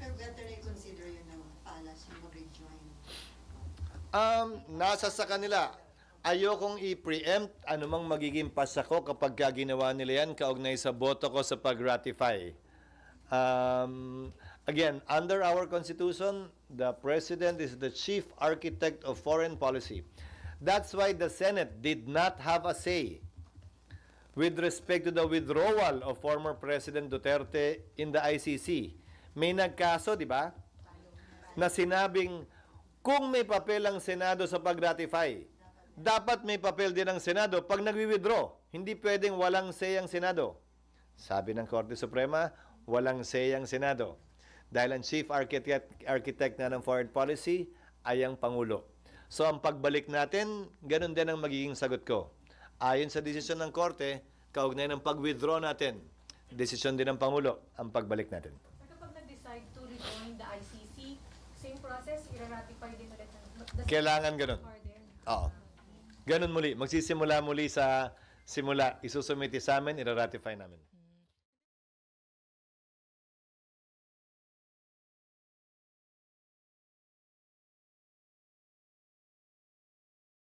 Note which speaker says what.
Speaker 1: Pero better na i-consider yun ng Palace yung mag-rejoin.
Speaker 2: Nasa sa kanila. Ayokong i-preempt anumang magiging pasako kapag ginawa nila yan kaugnay sa boto ko sa pag-ratify. Again, under our Constitution, the President is the chief architect of foreign policy. That's why the Senate did not have a say with respect to the withdrawal of former President Duterte in the ICC. May nagkaso, di ba? Na sinabing, kung may papel ang Senado sa pag-ratify, dapat may papel din ang Senado pag nagwi-withdraw. Hindi pwedeng walang say ang Senado. Sabi ng Korte Suprema, walang say ang Senado. Dahil ang chief architect na ng foreign policy ay ang Pangulo. So ang pagbalik natin, ganun din ang magiging sagot ko. Ayon sa desisyon ng Korte, kaugnay ng pag-withdraw natin, desisyon din ng Pangulo ang pagbalik natin.
Speaker 3: So kapag nag-decide to rejoin the ICC, same process, i-ratify din ulit ng
Speaker 2: Kailangan ganun.
Speaker 3: order.
Speaker 2: Oo. Ganun muli. Magsisimula muli sa simula. Isusumiti sa amin, i-ratify namin.